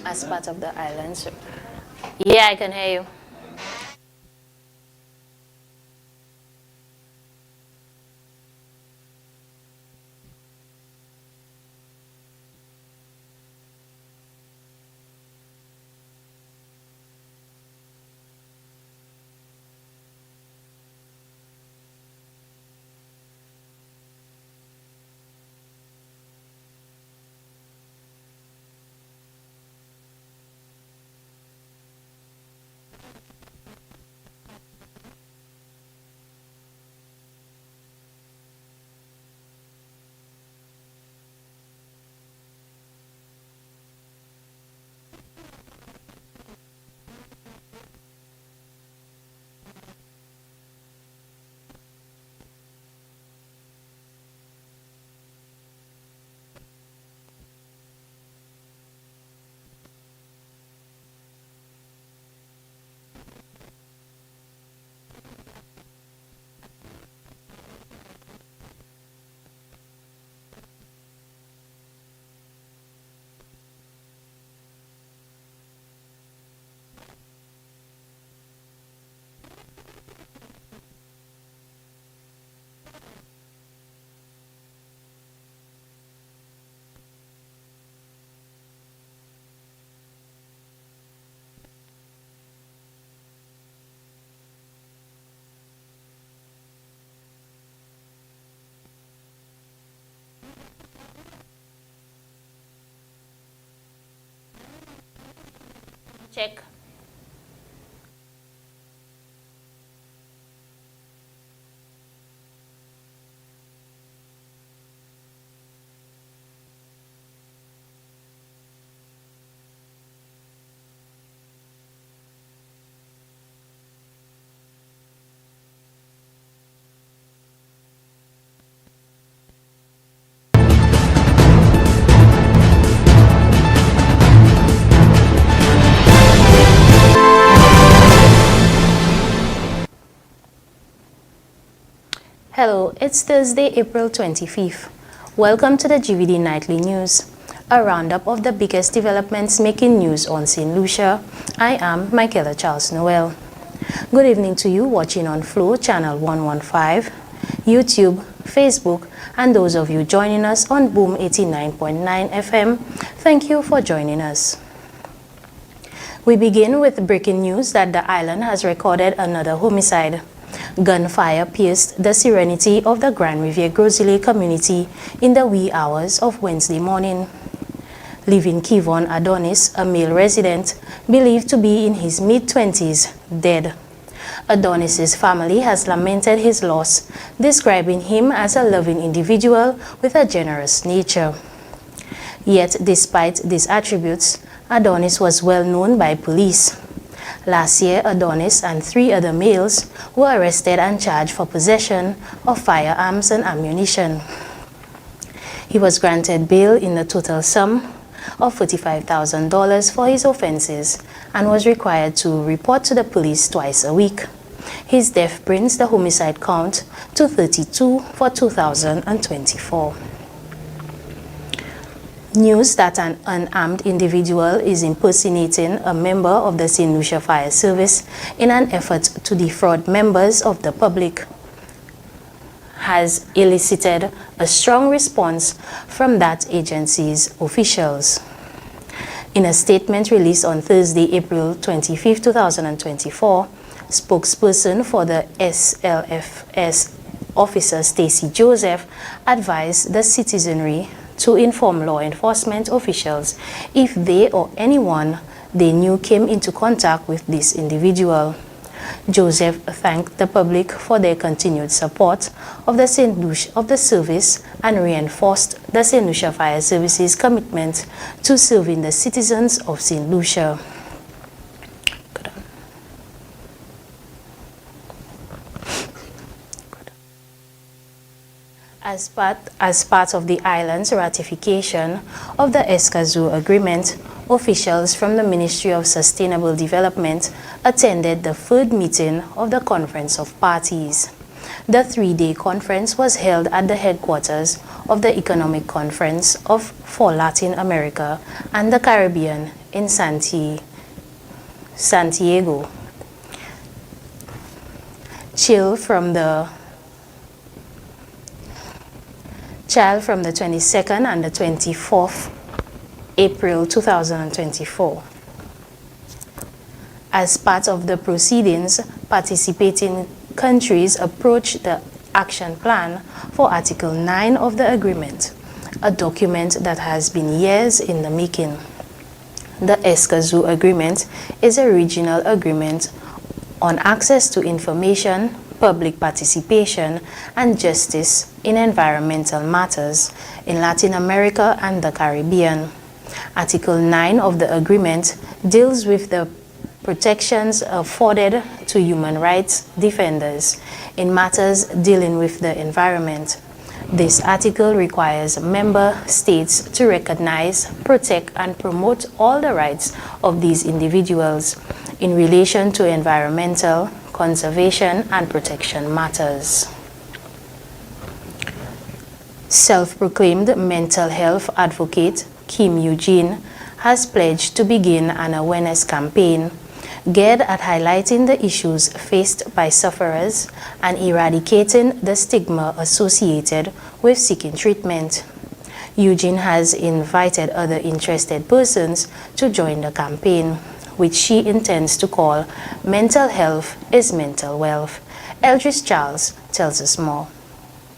as part of the islands. Yeah, I can hear you. Check. Hello, it's Thursday, April 25th. Welcome to the GVD Nightly News, a roundup of the biggest developments making news on St. Lucia. I am Michaela Charles Noel. Good evening to you watching on Flow Channel 115, YouTube, Facebook, and those of you joining us on Boom 89.9 FM. Thank you for joining us. We begin with breaking news that the island has recorded another homicide. Gunfire pierced the serenity of the Grand Riviere Grosley community in the wee hours of Wednesday morning, leaving Kevon Adonis, a male resident, believed to be in his mid-20s, dead. Adonis's family has lamented his loss, describing him as a loving individual with a generous nature. Yet, despite these attributes, Adonis was well known by police. Last year, Adonis and 3 other males were arrested and charged for possession of firearms and ammunition. He was granted bail in the total sum of $45,000 for his offenses and was required to report to the police twice a week. His death brings the homicide count to 32 for 2024. News that an unarmed individual is impersonating a member of the St. Lucia Fire Service in an effort to defraud members of the public has elicited a strong response from that agency's officials. In a statement released on Thursday, April 25, 2024, spokesperson for the SLFS officer Stacey Joseph advised the citizenry to inform law enforcement officials if they or anyone they knew came into contact with this individual. Joseph thanked the public for their continued support of the service and reinforced the St. Lucia Fire Service's commitment to serving the citizens of St. Lucia. As part of the island's ratification of the Escazú Agreement, officials from the Ministry of Sustainable Development attended the third meeting of the Conference of Parties. The 3-day conference was held at the headquarters of the Economic Conference for Latin America and the Caribbean in Santiago. Child from the 22nd and the 24th April 2024. As part of the proceedings, participating countries approached the action plan for Article 9 of the agreement, a document that has been years in the making. The Escazú Agreement is a regional agreement on access to information, public participation, and justice in environmental matters in Latin America and the Caribbean. Article 9 of the agreement deals with the protections afforded to human rights defenders in matters dealing with the environment. This article requires member states to recognize, protect, and promote all the rights of these individuals in relation to environmental, conservation, and protection matters. Self-proclaimed mental health advocate Kim Eugene has pledged to begin an awareness campaign geared at highlighting the issues faced by sufferers and eradicating the stigma associated with seeking treatment. Eugene has invited other interested persons to join the campaign, which she intends to call Mental Health is Mental Wealth. Eldris Charles tells us more.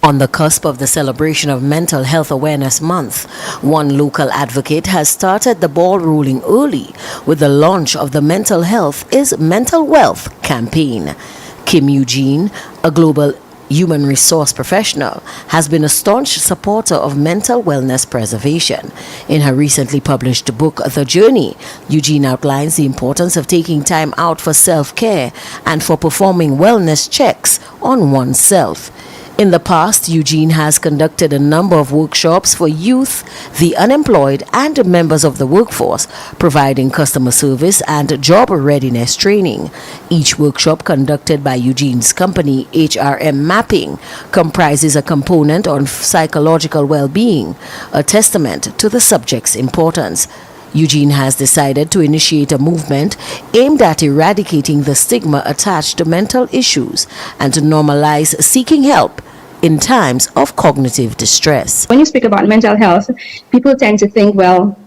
On the cusp of the celebration of Mental Health Awareness Month, one local advocate has started the ball rolling early with the launch of the Mental Health is Mental Wealth campaign. Kim Eugene, a global human resource professional, has been a staunch supporter of mental wellness preservation. In her recently published book, The Journey, Eugene outlines the importance of taking time out for self-care and for performing wellness checks on oneself. In the past, Eugene has conducted a number of workshops for youth, the unemployed, and members of the workforce, providing customer service and job readiness training. Each workshop conducted by Eugene's company, HRM Mapping, comprises a component on psychological well-being, a testament to the subject's importance. Eugene has decided to initiate a movement aimed at eradicating the stigma attached to mental issues and to normalize seeking help in times of cognitive distress. When you speak about mental health, people tend to think, well,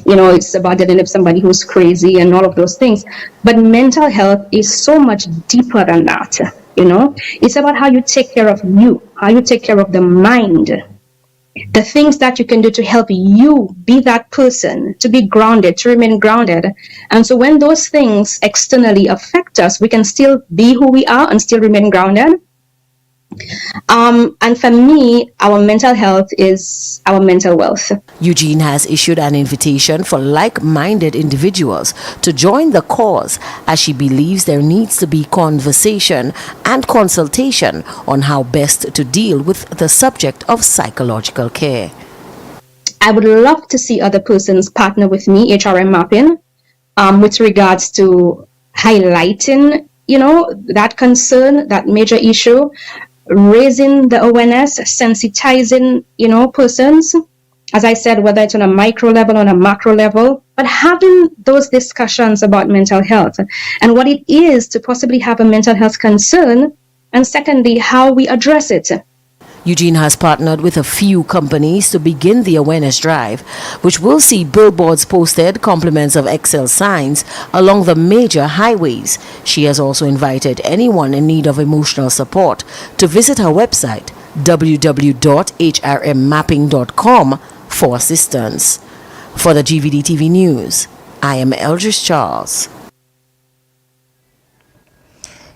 it's about dealing with somebody who's crazy and all of those things. But mental health is so much deeper than that. It's about how you take care of you, how you take care of the mind, the things that you can do to help you be that person, to be grounded, to remain grounded. And so when those things externally affect us, we can still be who we are and still remain grounded. And for me, our mental health is our mental wealth. Eugene has issued an invitation for like-minded individuals to join the cause, as she believes there needs to be conversation and consultation on how best to deal with the subject of psychological care. I would love to see other persons partner with me, HRM Mapping, with regards to highlighting, that concern, that major issue, raising the awareness, sensitizing, persons, as I said, whether it's on a micro level, on a macro level, but having those discussions about mental health and what it is to possibly have a mental health concern, and secondly, how we address it. Eugene has partnered with a few companies to begin the awareness drive, which will see billboards posted, compliments of Excel signs along the major highways. She has also invited anyone in need of emotional support to visit her website www.hrmmapping.com for assistance. For the GVD TV News, I am Eldris Charles.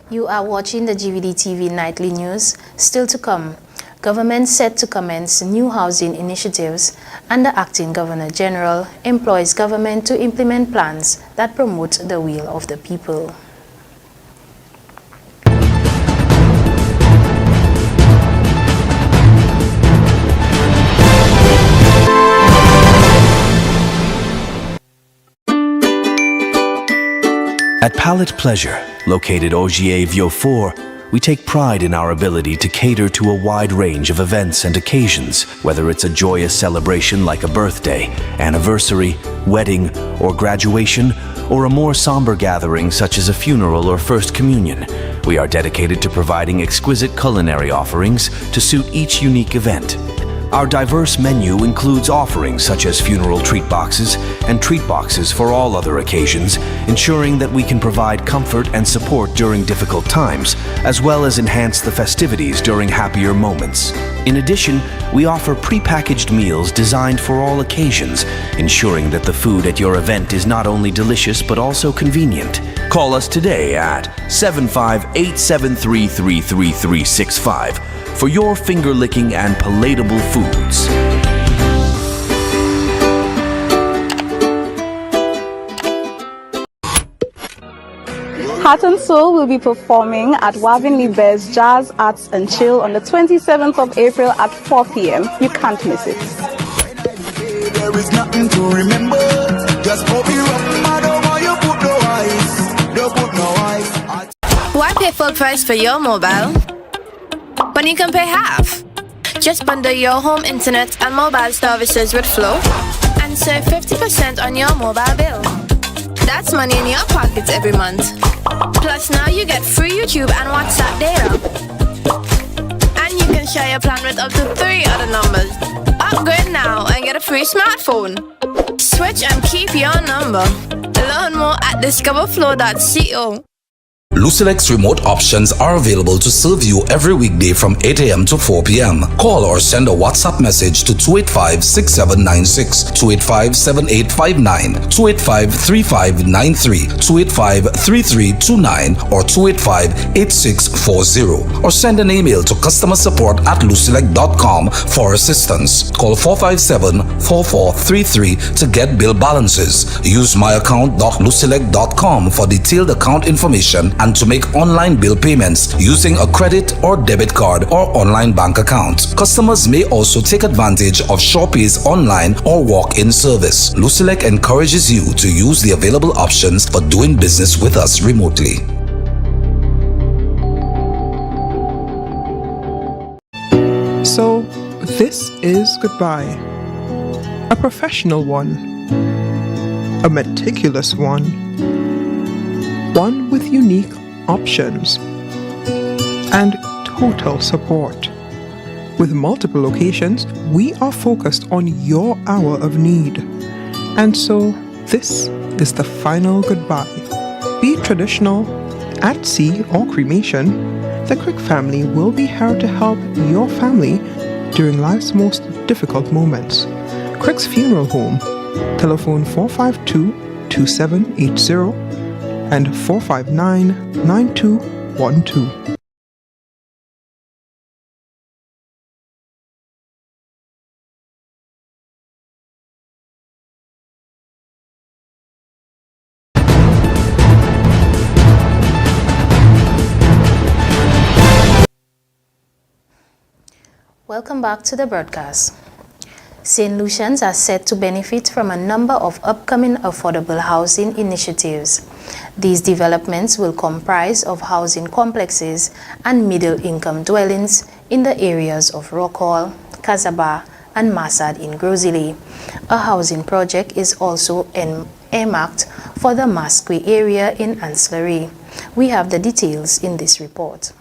You are watching the GVD TV Nightly News. Still to come, government set to commence new housing initiatives, and the acting Governor General employs government to implement plans that promote the will of the people. At Palette Pleasure, located Ogier Vieux 4, We take pride in our ability to cater to a wide range of events and occasions, whether it's a joyous celebration like a birthday, anniversary, wedding, or graduation, or a more somber gathering such as a funeral or First Communion. We are dedicated to providing exquisite culinary offerings to suit each unique event. Our diverse menu includes offerings such as funeral treat boxes and treat boxes for all other occasions, ensuring that we can provide comfort and support during difficult times, as well as enhance the festivities during happier moments. In addition, we offer prepackaged meals designed for all occasions, ensuring that the food at your event is not only delicious but also convenient. Call us today at 75-873-3365 for your finger-licking and palatable foods. Heart and Soul will be performing at Wavin Bears Jazz Arts and Chill on the 27th of April at 4 p.m. You can't miss it. There is nothing to remember. Just put me up, I don't want you put no ice. Don't put no ice. Why pay full price for your mobile when you can pay half? Just bundle your home internet and mobile services with Flow and save 50% on your mobile bill. That's money in your pockets every month. Plus now you get free YouTube and WhatsApp data. And you can share your plan with up to 3 other numbers. Upgrade now and get a free smartphone. Switch and keep your number. Learn more at discoverflow.co. Lucilec's remote options are available to serve you every weekday from 8 a.m. to 4 p.m. Call or send a WhatsApp message to 285-6796, 285-7859, 285-3593, 285-3329, or 285-8640. Or send an email to customersupport@lucilec.com for assistance. Call 457-4433 to get bill balances. Use myaccount.lucilec.com for detailed account information and to make online bill payments using a credit or debit card or online bank account. Customers may also take advantage of SurePay's online or walk-in service. Lucilec encourages you to use the available options for doing business with us remotely. So, this is goodbye. A professional one. A meticulous one. One with unique options and total support. With multiple locations, we are focused on your hour of need. And so, this is the final goodbye. Be it traditional, at sea, or cremation, the Crick family will be here to help your family during life's most difficult moments. Crick's Funeral Home, telephone 452-2780 and 459-9212. Welcome back to the broadcast. St. Lucians are set to benefit from a number of upcoming affordable housing initiatives. These developments will comprise of housing complexes and middle-income dwellings in the areas of Rockhall, Casaba, and Massad in Grosile. A housing project is also earmarked for the Masque area in Ancillary. We have the details in this report.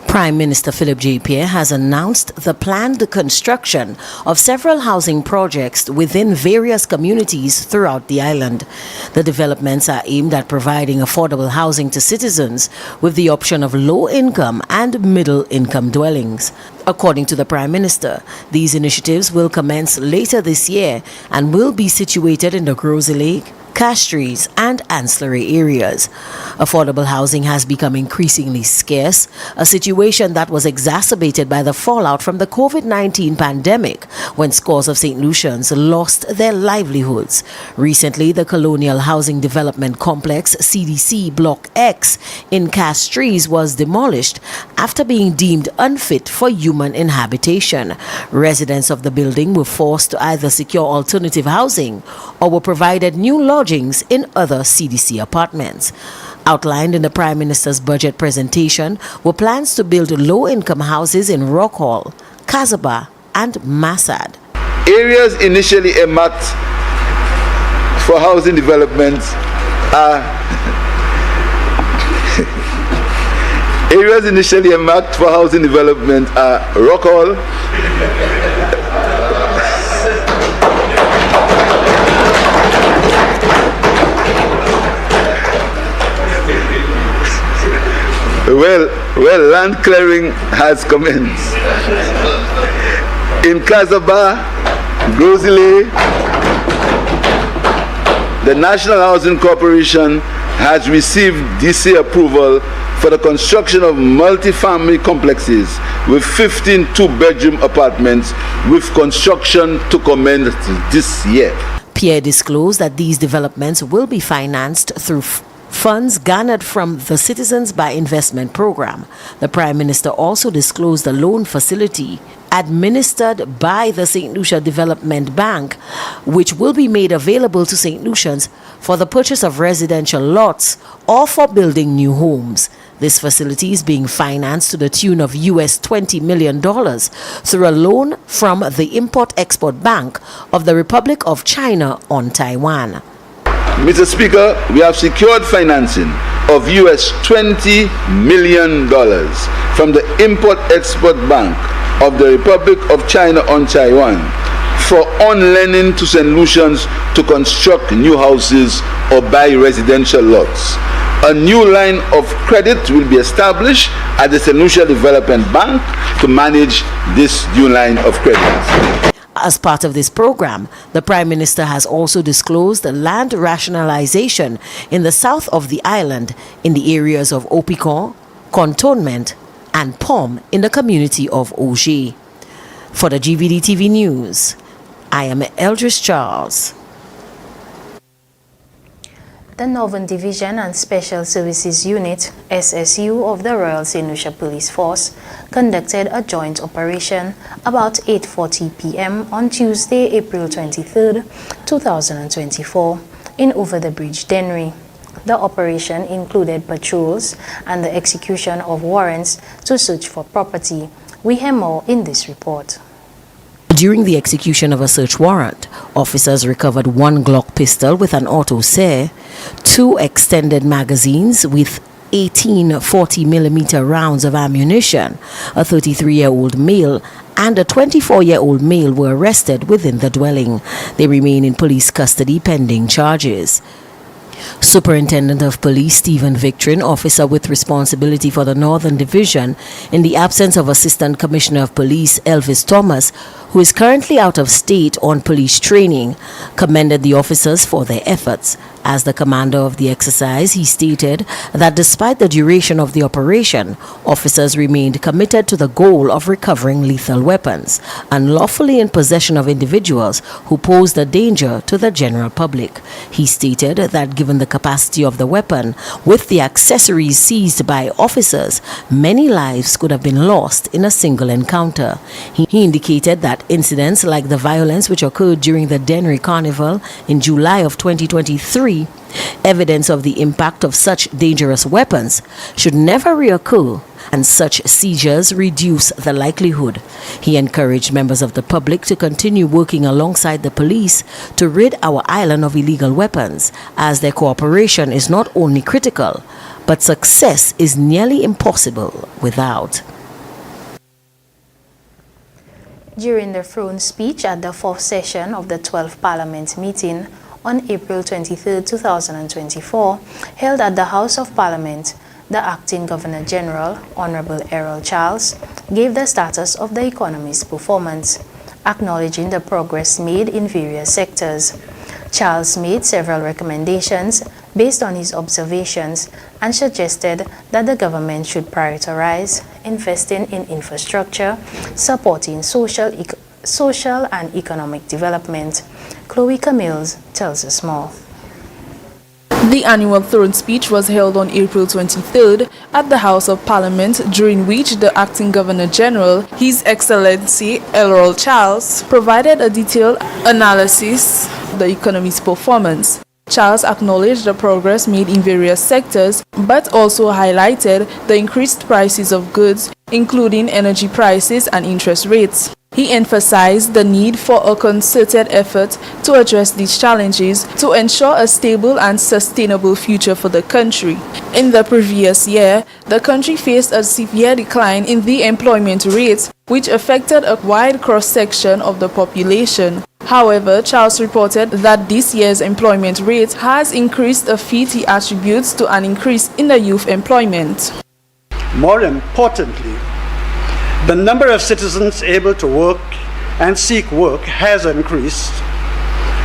Prime Minister Philip J. Pierre has announced the planned construction of several housing projects within various communities throughout the island. The developments are aimed at providing affordable housing to citizens with the option of low-income and middle-income dwellings. According to the Prime Minister, these initiatives will commence later this year and will be situated in the Grosile, Castries, and ancillary areas. Affordable housing has become increasingly scarce, a situation that was exacerbated by the fallout from the COVID-19 pandemic, when scores of St. Lucians lost their livelihoods. Recently, the Colonial Housing Development Complex, CDC Block X, in Castries was demolished after being deemed unfit for human inhabitation. Residents of the building were forced to either secure alternative housing or were provided new lodgings in other CDC apartments. Outlined in the Prime Minister's budget presentation were plans to build low-income houses in Rockhall, Casaba, and Masad. Areas initially earmarked for housing development are Rockhall, well, land clearing has commenced. In Casaba, Grozile, the National Housing Corporation has received DC approval for the construction of multi-family complexes with 15 two-bedroom apartments with construction to commence this year. Pierre disclosed that these developments will be financed through funds garnered from the Citizens by Investment program. The Prime Minister also disclosed a loan facility administered by the St. Lucia Development Bank, which will be made available to St. Lucians for the purchase of residential lots or for building new homes. This facility is being financed to the tune of US $20 million through a loan from the Import-Export Bank of the Republic of China on Taiwan. Mr. Speaker, we have secured financing of US $20 million from the Import-Export Bank of the Republic of China on Taiwan for on-lending to St. Lucians to construct new houses or buy residential lots. A new line of credit will be established at the St. Lucia Development Bank to manage this new line of credit. As part of this program, the Prime Minister has also disclosed the land rationalization in the south of the island in the areas of Opicon, Cantonment, and Pom in the community of Auger. For the GVD TV News, I am Eldris Charles. The Northern Division and Special Services Unit, SSU, of the Royal St. Lucia Police Force conducted a joint operation about 8:40 p.m. on Tuesday, April 23, 2024, in Over the Bridge, Dennery. The operation included patrols and the execution of warrants to search for property. We hear more in this report. During the execution of a search warrant, officers recovered one Glock pistol with an auto-ser, 2 extended magazines with 18 40mm rounds of ammunition. A 33-year-old male and a 24-year-old male were arrested within the dwelling. They remain in police custody pending charges. Superintendent of Police Stephen Victorin, officer with responsibility for the Northern Division, in the absence of Assistant Commissioner of Police Elvis Thomas, who is currently out of state on police training, commended the officers for their efforts. As the commander of the exercise, he stated that despite the duration of the operation, officers remained committed to the goal of recovering lethal weapons, unlawfully in possession of individuals who posed a danger to the general public. He stated that given the capacity of the weapon, with the accessories seized by officers, many lives could have been lost in a single encounter. He indicated that incidents like the violence which occurred during the Dennery Carnival in July of 2023, evidence of the impact of such dangerous weapons, should never reoccur, and such seizures reduce the likelihood. He encouraged members of the public to continue working alongside the police to rid our island of illegal weapons, as their cooperation is not only critical, but success is nearly impossible without. During the throne speech at the 4th session of the 12th Parliament meeting on April 23, 2024, held at the House of Parliament, the Acting Governor-General, Honorable Errol Charles, gave the status of the economy's performance, acknowledging the progress made in various sectors. Charles made several recommendations based on his observations and suggested that the government should prioritize investing in infrastructure, supporting social and economic development. Chloe Camilles tells us more. The annual throne speech was held on April 23rd at the House of Parliament, during which the Acting Governor-General, His Excellency Errol Charles, provided a detailed analysis of the economy's performance. Charles acknowledged the progress made in various sectors, but also highlighted the increased prices of goods, including energy prices and interest rates. He emphasized the need for a concerted effort to address these challenges to ensure a stable and sustainable future for the country. In the previous year, the country faced a severe decline in the employment rate, which affected a wide cross-section of the population. However, Charles reported that this year's employment rate has increased, a feat he attributes to an increase in the youth employment. More importantly, the number of citizens able to work and seek work has increased,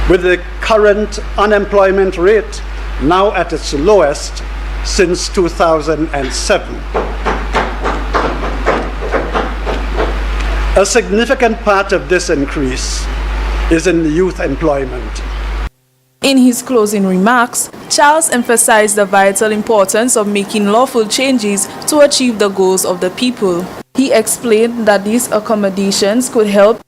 with the current unemployment rate now at its lowest since 2007. A significant part of this increase is in youth employment. In his closing remarks, Charles emphasized the vital importance of making lawful changes to achieve the goals of the people. He explained that these accommodations could help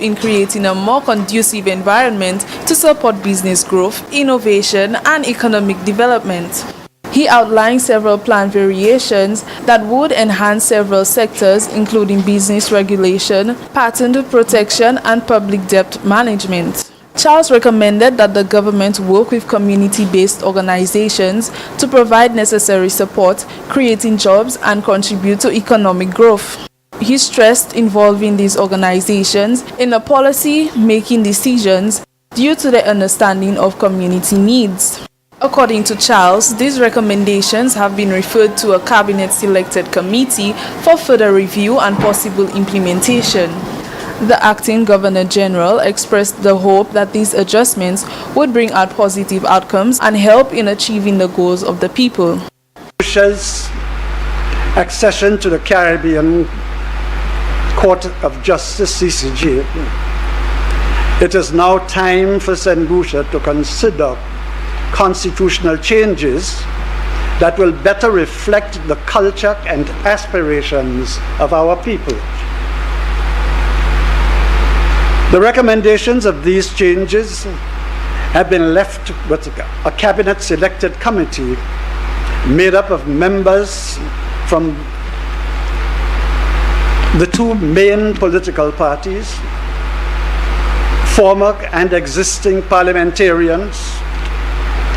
in creating a more conducive environment to support business growth, innovation, and economic development. He outlined several plan variations that would enhance several sectors, including business regulation, patent protection, and public debt management. Charles recommended that the government work with community-based organizations to provide necessary support, creating jobs, and contribute to economic growth. He stressed involving these organizations in the policy-making decisions due to the understanding of community needs. According to Charles, these recommendations have been referred to a cabinet-selected committee for further review and possible implementation. The acting Governor General expressed the hope that these adjustments would bring out positive outcomes and help in achieving the goals of the people. Bush's accession to the Caribbean Court of Justice, CCJ, it is now time for St. Lucia to consider constitutional changes that will better reflect the culture and aspirations of our people. The recommendations of these changes have been left with a cabinet-selected committee made up of members from the two main political parties, former and existing parliamentarians,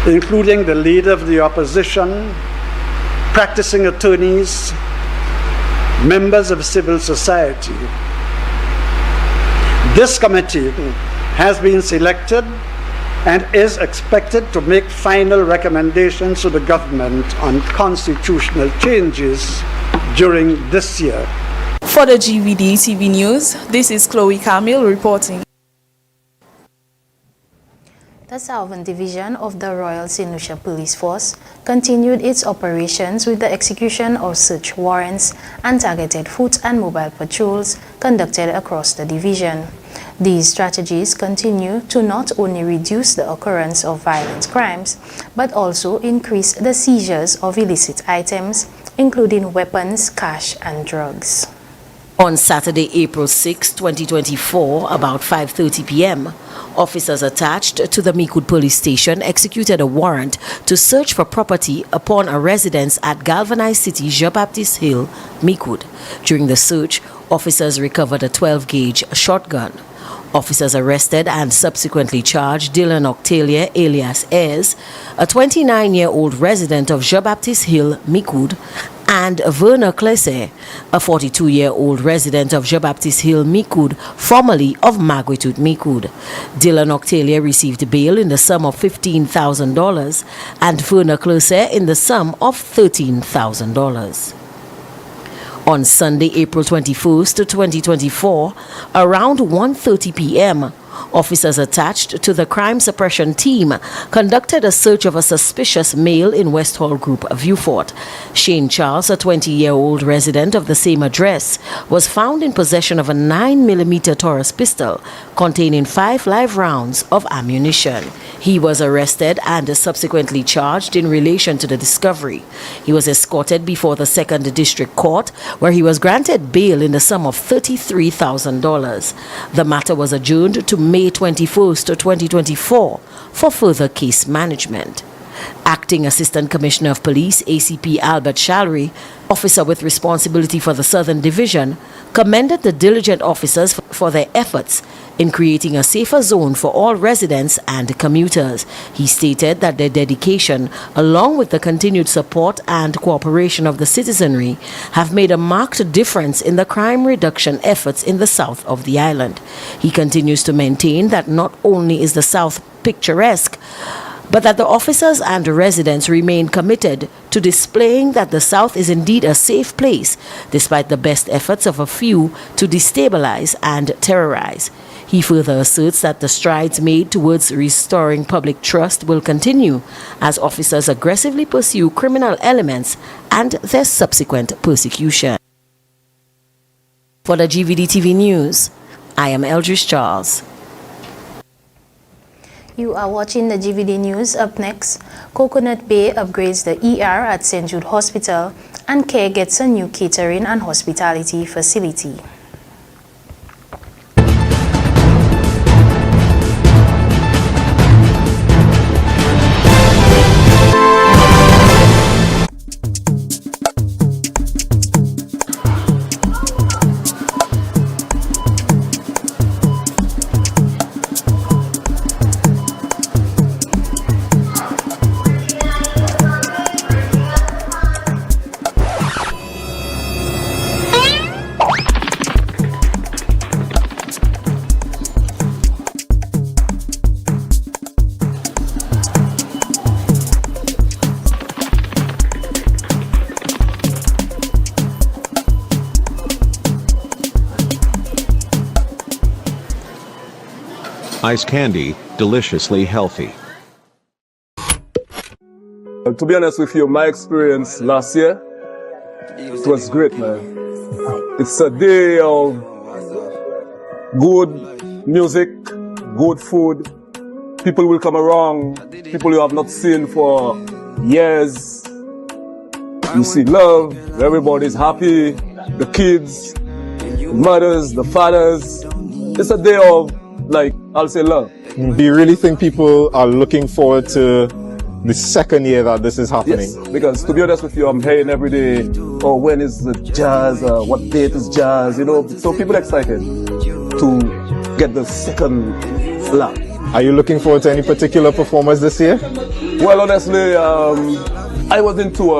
including the leader of the opposition, practicing attorneys, members of civil society. This committee has been selected and is expected to make final recommendations to the government on constitutional changes during this year. For the GVD TV News, this is Chloe Camille reporting. The Southern Division of the Royal St. Lucia Police Force continued its operations with the execution of search warrants and targeted foot and mobile patrols conducted across the division. These strategies continue to not only reduce the occurrence of violent crimes, but also increase the seizures of illicit items, including weapons, cash, and drugs. On Saturday, April 6, 2024, about 5:30 p.m., officers attached to the Micoud police station executed a warrant to search for property upon a residence at Galvanized City, Jean-Baptiste Hill, Micoud. During the search, officers recovered a 12-gauge shotgun. Officers arrested and subsequently charged Dylan Octalia alias Ayres, a 29-year-old resident of Jean-Baptiste Hill, Micoud, and Werner Klesse, a 42-year-old resident of Jean-Baptiste Hill, Micoud, formerly of Maguitude, Micoud. Dylan Octalia received bail in the sum of $15,000 and Werner Klesse in the sum of $13,000. On Sunday, April 21st, 2024, around 1:30 p.m., officers attached to the crime suppression team conducted a search of a suspicious male in West Hall Group, Viewfort. Shane Charles, a 20-year-old resident of the same address, was found in possession of a 9mm Taurus pistol containing 5 live rounds of ammunition. He was arrested and subsequently charged in relation to the discovery. He was escorted before the 2nd District Court, where he was granted bail in the sum of $33,000. The matter was adjourned to May May 21st, 2024 for further case management. Acting Assistant Commissioner of Police ACP Albert Shallery, officer with responsibility for the Southern Division, commended the diligent officers for their efforts in creating a safer zone for all residents and commuters. He stated that their dedication, along with the continued support and cooperation of the citizenry, have made a marked difference in the crime reduction efforts in the south of the island. He continues to maintain that not only is the south picturesque, but that the officers and residents remain committed to displaying that the South is indeed a safe place, despite the best efforts of a few to destabilize and terrorize. He further asserts that the strides made towards restoring public trust will continue as officers aggressively pursue criminal elements and their subsequent persecution. For the GVD TV News, I am Eldridge Charles. You are watching the GVD News. Up next, Coconut Bay upgrades the ER at St. Jude Hospital and Care gets a new catering and hospitality facility. Ice candy, deliciously healthy. To be honest with you, my experience last year, it was great, man. It's a day of good music, good food. People will come around, people you have not seen for years. You see love, everybody's happy, the kids, the mothers, the fathers. It's a day of, like, I'll say love. Do you really think people are looking forward to the second year that this is happening? Yes, because to be honest with you, I'm hearing every day, oh, when is the jazz, what date is jazz, you know, so people are excited to get the second lap. Are you looking forward to any particular performers this year? Well, honestly, I was into,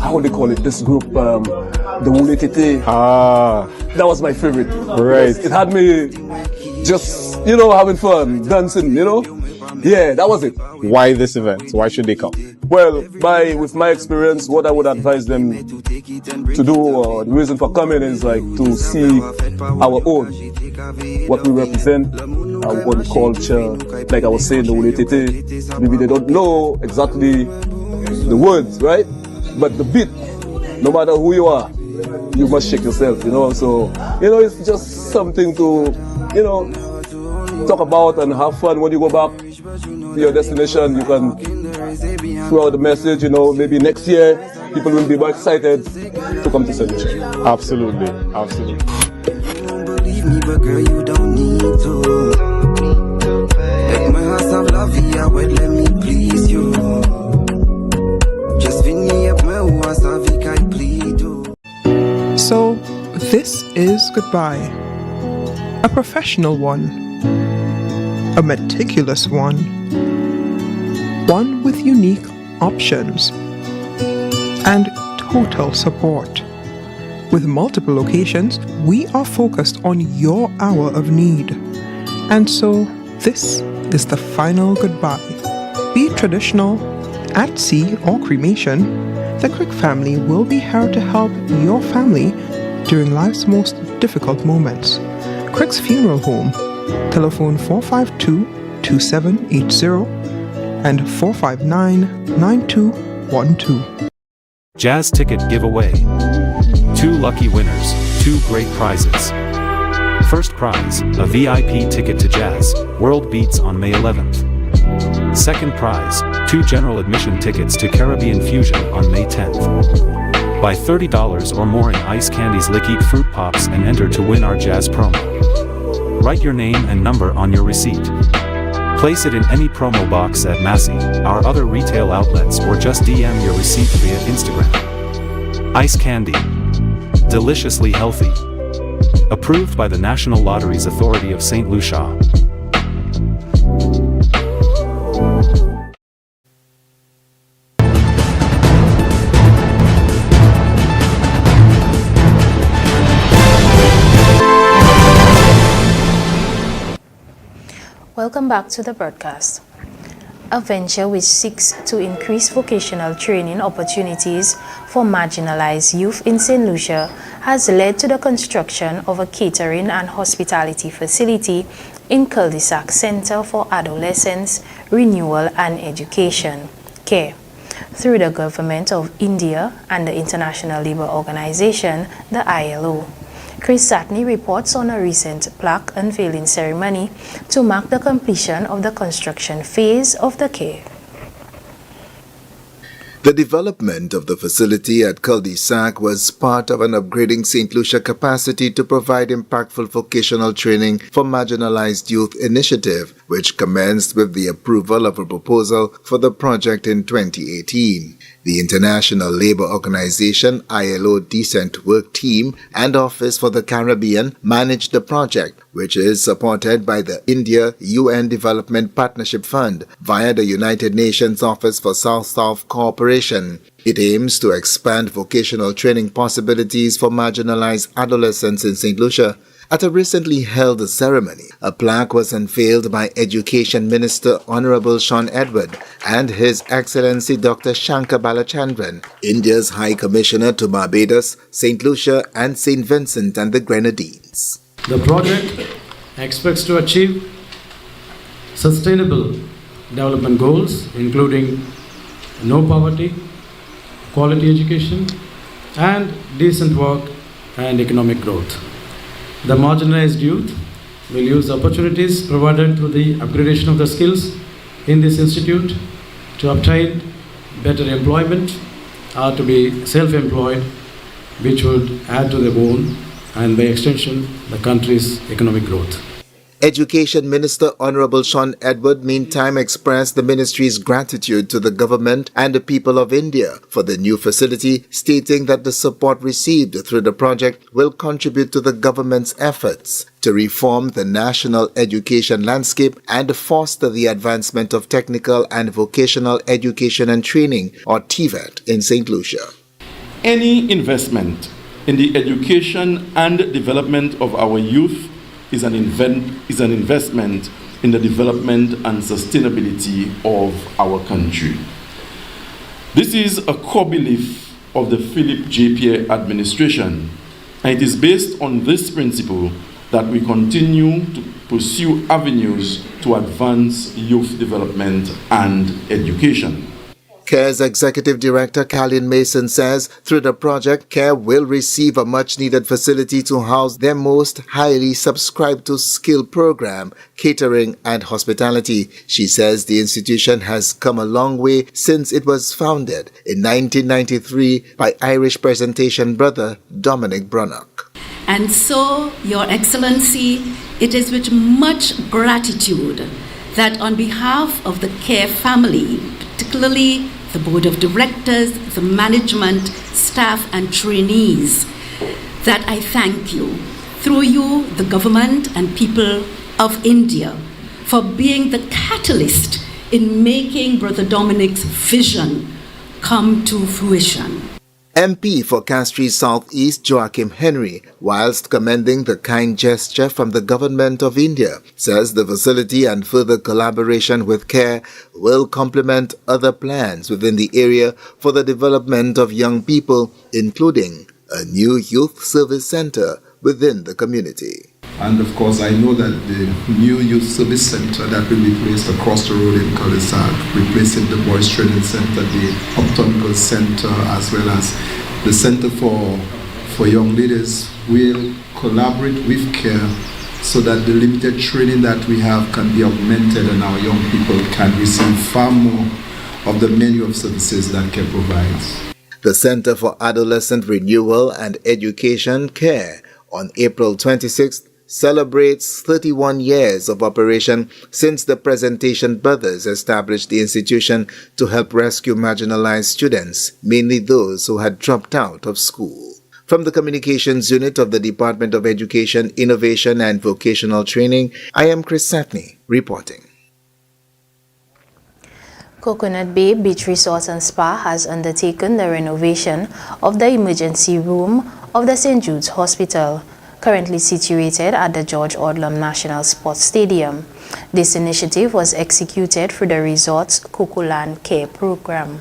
how would they call it, this group, the Wule Tete. Ah. That was my favorite. Right. It had me just, you know, having fun, dancing, you know. Yeah, that was it. Why this event? Why should they come? Well, with my experience, what I would advise them to do, or the reason for coming is like to see our own, what we represent, our own culture. Like I was saying, the Wule Tete, maybe they don't know exactly the words, right? But the beat, no matter who you are, you must shake yourself, you know. So, you know, it's just something to, you know, talk about and have fun. When you go back to your destination, you can throw out the message, you know, maybe next year people will be more excited to come to St. Lucia. Absolutely, absolutely. You don't believe me, but girl, you don't need to. Take my house of love, yeah, well, let me please you. Just fill me up my house of I plead you. So, this is goodbye. A professional one. A meticulous one. One with unique options. And total support. With multiple locations, we are focused on your hour of need. And so, this is the final goodbye. Be it traditional, at sea, or cremation, the Crick family will be here to help your family during life's most difficult moments. Crick's Funeral Home, telephone 452-2780 and 459-9212. Jazz ticket giveaway. 2 lucky winners, 2 great prizes. First prize, a VIP ticket to Jazz World Beats on May 11th. Second prize, 2 general admission tickets to Caribbean Fusion on May 10th. Buy $30 or more in Ice Candies Lick Eat Fruit Pops and enter to win our Jazz promo. Write your name and number on your receipt. Place it in any promo box at Massey, our other retail outlets, or just DM your receipt via Instagram. Ice Candy. Deliciously healthy. Approved by the National Lotteries Authority of St. Lucia. Welcome back to the broadcast. A venture which seeks to increase vocational training opportunities for marginalized youth in St. Lucia has led to the construction of a catering and hospitality facility in Cul-de-sac Center for Adolescents, Renewal and Education, CARE, through the Government of India and the International Labour Organization, the ILO. Chris Satney reports on a recent plaque unveiling ceremony to mark the completion of the construction phase of the CARE. The development of the facility at Cul-de-sac was part of an upgrading St. Lucia capacity to provide impactful vocational training for marginalized youth initiative, which commenced with the approval of a proposal for the project in 2018. The International Labour Organization ILO Decent Work Team and Office for the Caribbean managed the project, which is supported by the India-UN Development Partnership Fund via the United Nations Office for South-South Cooperation. It aims to expand vocational training possibilities for marginalized adolescents in St. Lucia. At a recently held ceremony, a plaque was unveiled by Education Minister Honorable Sean Edward and His Excellency Dr. Shankar Balachandran, India's High Commissioner to Barbados, St. Lucia and St. Vincent and the Grenadines. The project expects to achieve sustainable development goals, including no poverty, quality education, and decent work and economic growth. The marginalized youth will use opportunities provided through the upgradation of the skills in this institute to obtain better employment or to be self-employed, which would add to their own and by extension the country's economic growth. Education Minister Honorable Sean Edward meantime expressed the ministry's gratitude to the government and the people of India for the new facility, stating that the support received through the project will contribute to the government's efforts to reform the national education landscape and foster the advancement of technical and vocational education and training, or TVET, in St. Lucia. Any investment in the education and development of our youth is an investment in the development and sustainability of our country. This is a core belief of the Philip J. Pierre administration, and it is based on this principle that we continue to pursue avenues to advance youth development and education. CARE's Executive Director Kalin Mason says through the project, CARE will receive a much-needed facility to house their most highly subscribed to skill program, catering and hospitality. She says the institution has come a long way since it was founded in 1993 by Irish presentation brother Dominic Brunnock. And so, Your Excellency, it is with much gratitude that on behalf of the CARE family, particularly the Board of Directors, the management, staff and trainees, that I thank you, through you, the government and people of India, for being the catalyst in making Brother Dominic's vision come to fruition. MP for Castries South East Joachim Henry, whilst commending the kind gesture from the Government of India, says the facility and further collaboration with CARE will complement other plans within the area for the development of young people, including a new youth service center within the community. And of course, I know that the new youth service center that will be placed across the road in Cul-de-sac, replacing the Boys Training Center, the Uptown Girls Center, as well as the Center for Young Leaders, will collaborate with CARE so that the limited training that we have can be augmented and our young people can receive far more of the menu of services that CARE provides. The Center for Adolescent Renewal and Education, CARE, on April 26th, celebrates 31 years of operation since the Presentation Brothers established the institution to help rescue marginalized students, mainly those who had dropped out of school. From the Communications Unit of the Department of Education, Innovation and Vocational Training, I am Chris Satney reporting. Coconut Bay Beach Resort and Spa has undertaken the renovation of the emergency room of the St. Jude's Hospital, currently situated at the George Odlum National Sports Stadium. This initiative was executed through the resort's Cocoland Care Program.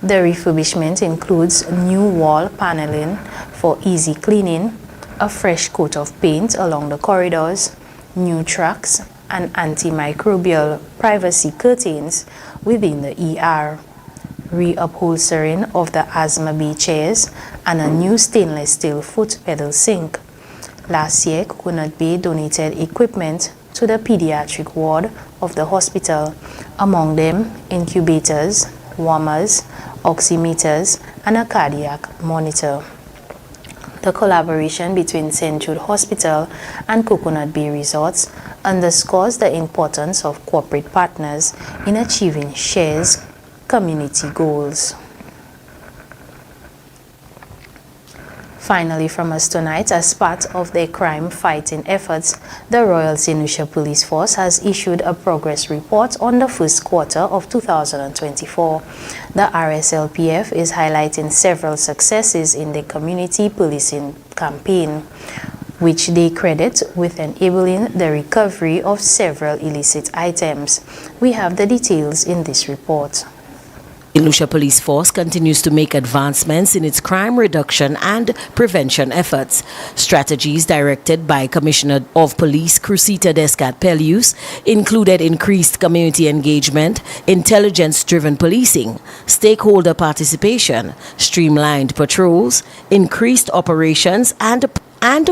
The refurbishment includes new wall paneling for easy cleaning, a fresh coat of paint along the corridors, new tracks, and antimicrobial privacy curtains within the ER, reupholstering of the asthma bay chairs, and a new stainless steel foot pedal sink. Last year, Coconut Bay donated equipment to the pediatric ward of the hospital, among them incubators, warmers, oximeters, and a cardiac monitor. The collaboration between St. Jude Hospital and Coconut Bay Resorts underscores the importance of corporate partners in achieving shared community goals. Finally, from us tonight, as part of their crime-fighting efforts, the Royal St. Lucia Police Force has issued a progress report on the first quarter of 2024. The RSLPF is highlighting several successes in the community policing campaign, which they credit with enabling the recovery of several illicit items. We have the details in this report. The Lucia Police Force continues to make advancements in its crime reduction and prevention efforts. Strategies directed by Commissioner of Police Crucita Descat-Pelleus included increased community engagement, intelligence-driven policing, stakeholder participation, streamlined patrols, increased operations, and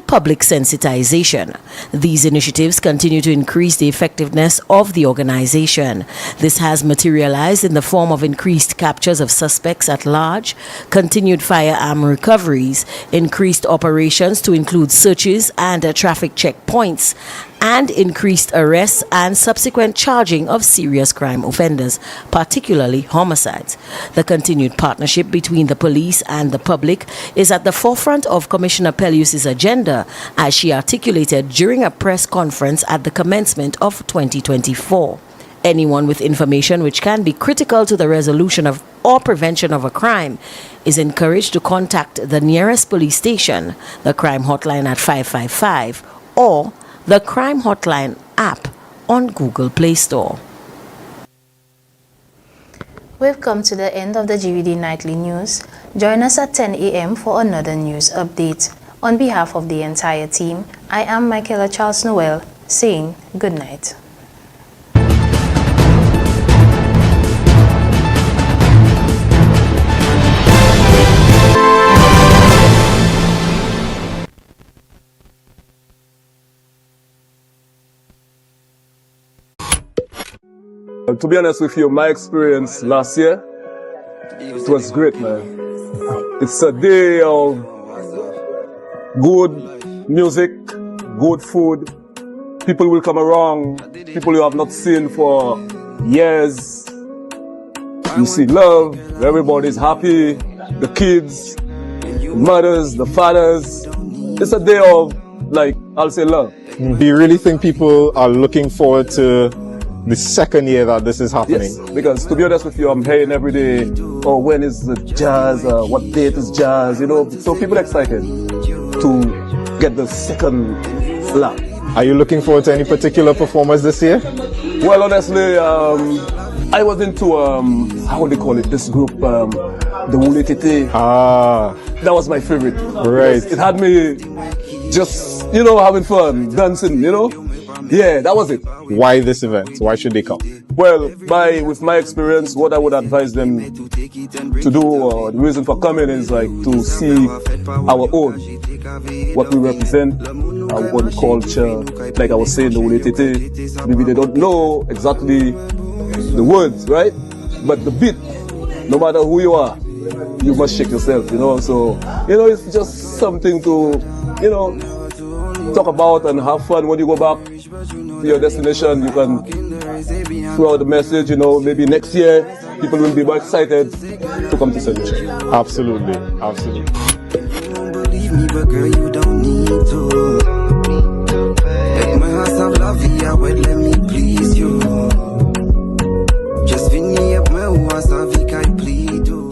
public sensitization. These initiatives continue to increase the effectiveness of the organization. This has materialized in the form of increased captures of suspects at large, continued firearm recoveries, increased operations to include searches and traffic checkpoints, and increased arrests and subsequent charging of serious crime offenders, particularly homicides. The continued partnership between the police and the public is at the forefront of Commissioner Pelleus's agenda, as she articulated during a press conference at the commencement of 2024. Anyone with information which can be critical to the resolution of or prevention of a crime is encouraged to contact the nearest police station, the crime hotline at 555, or the Crime Hotline app on Google Play Store. We've come to the end of the GVD Nightly News. Join us at 10 a.m. for another news update. On behalf of the entire team, I am Michaela Charles Noel, saying good night. To be honest with you, my experience last year, it was great, man. It's a day of good music, good food. People will come around, people you have not seen for years. You see love, everybody's happy, the kids, the mothers, the fathers. It's a day of, like, I'll say love. Do you really think people are looking forward to the second year that this is happening? Yes, because to be honest with you, I'm hearing every day, oh, when is the jazz, what date is jazz, you know, so people are excited to get the second lap. Are you looking forward to any particular performers this year? Well, honestly, I was into, how would they call it, this group, the Wule Tete. Ah. That was my favorite. Right. It had me just, you know, having fun, dancing, you know. Yeah, that was it. Why this event? Why should they come? Well, with my experience, what I would advise them to do, or the reason for coming is like to see our own, what we represent, our own culture. Like I was saying, the Wule Tete, maybe they don't know exactly the words, right? But the beat, no matter who you are, you must shake yourself, you know. So, you know, it's just something to, you know, talk about and have fun when you go back to your destination. You can throw out the message, maybe next year people will be more excited to come to St. Lucia. Absolutely, absolutely. Believe me, but girl, you don't need to. Take my house of love, yeah, well, let me please you. Just fini up my house of I plead you.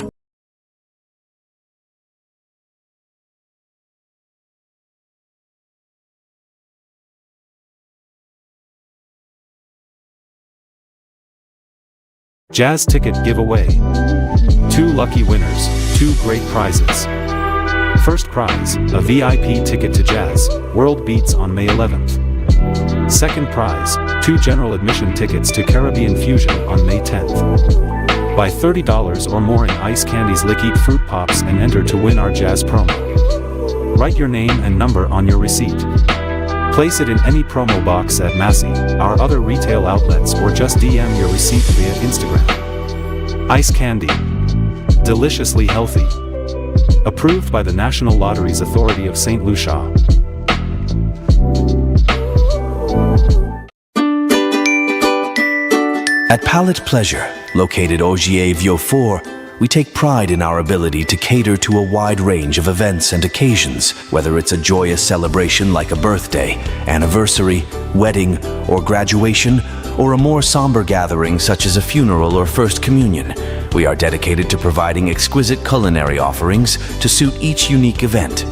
Jazz ticket giveaway. 2 lucky winners, 2 great prizes. First prize, a VIP ticket to Jazz, World Beats on May 11th. Second prize, 2 general admission tickets to Caribbean Fusion on May 10th. Buy $30 or more in Ice Candy's Lick Eat Fruit Pops and enter to win our Jazz promo. Write your name and number on your receipt. Place it in any promo box at Massey, our other retail outlets, or just DM your receipt via Instagram. Ice Candy. Deliciously healthy. Approved by the National Lotteries Authority of St. Lucia. At Palette Pleasure, located Ogier Vieux Fort, we take pride in our ability to cater to a wide range of events and occasions, whether it's a joyous celebration like a birthday, anniversary, wedding, or graduation, or a more somber gathering such as a funeral or first communion. We are dedicated to providing exquisite culinary offerings to suit each unique event.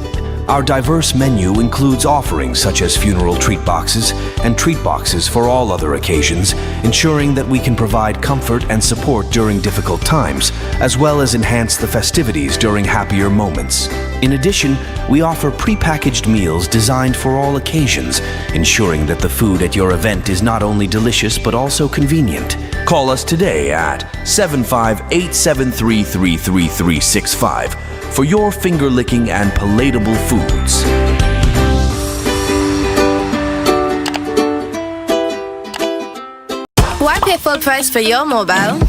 Our diverse menu includes offerings such as funeral treat boxes and treat boxes for all other occasions, ensuring that we can provide comfort and support during difficult times, as well as enhance the festivities during happier moments. In addition, we offer pre-packaged meals designed for all occasions, ensuring that the food at your event is not only delicious but also convenient. Call us today at 75-873-33365 for your finger-licking and palatable foods. Why pay full price for your mobile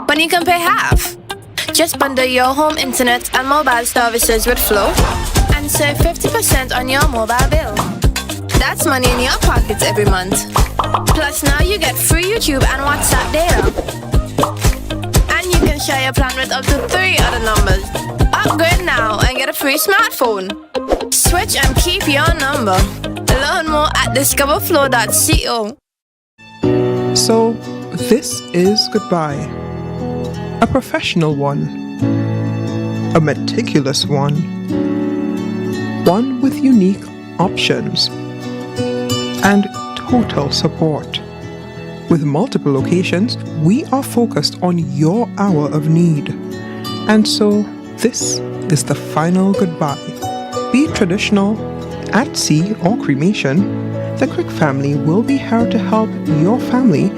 when you can pay half? Just bundle your home internet and mobile services with Flow and save 50% on your mobile bill. That's money in your pocket every month. Plus now you get free YouTube and WhatsApp data. And you can share your plan with up to 3 other numbers. Upgrade now and get a free smartphone. Switch and keep your number. Learn more at discoverflow.co. So, this is goodbye. A professional one. A meticulous one. One with unique options. And total support. With multiple locations, we are focused on your hour of need. And so, this is the final goodbye. Be it traditional, at sea, or cremation, the Crick family will be here to help your family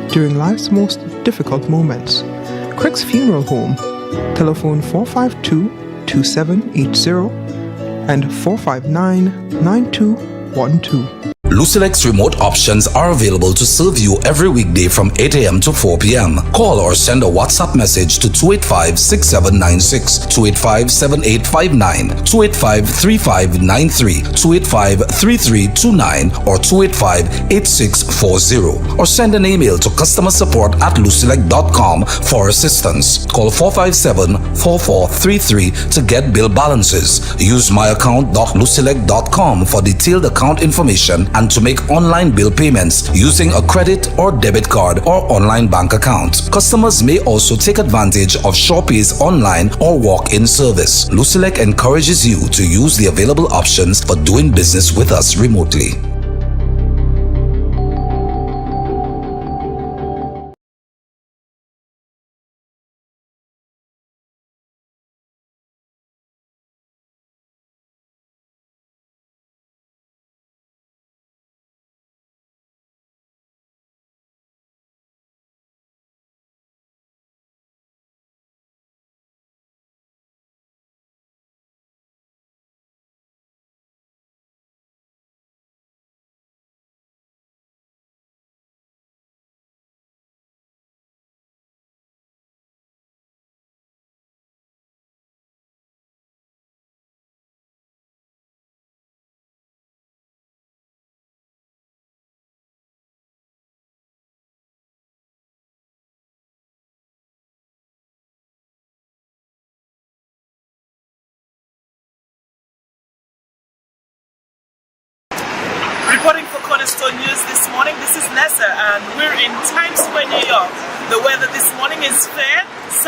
during life's most difficult moments. Crick's Funeral Home, telephone 452-2780 and 459-9212. Lucilec's remote options are available to serve you every weekday from 8 a.m. to 4 p.m. Call or send a WhatsApp message to 285-6796, 285-7859, 285-3593, 285-3329, or 285-8640. Or send an email to customersupport@lucilec.com for assistance. Call 457-4433 to get bill balances. Use myaccount.lucilec.com for detailed account information and to make online bill payments using a credit or debit card or online bank account. Customers may also take advantage of SurePay's online or walk-in service. Lucilec encourages you to use the available options for doing business with us remotely. Milestone News this morning. This is Nessa and we're in Times Square, New York. The weather this morning is fair, sunny.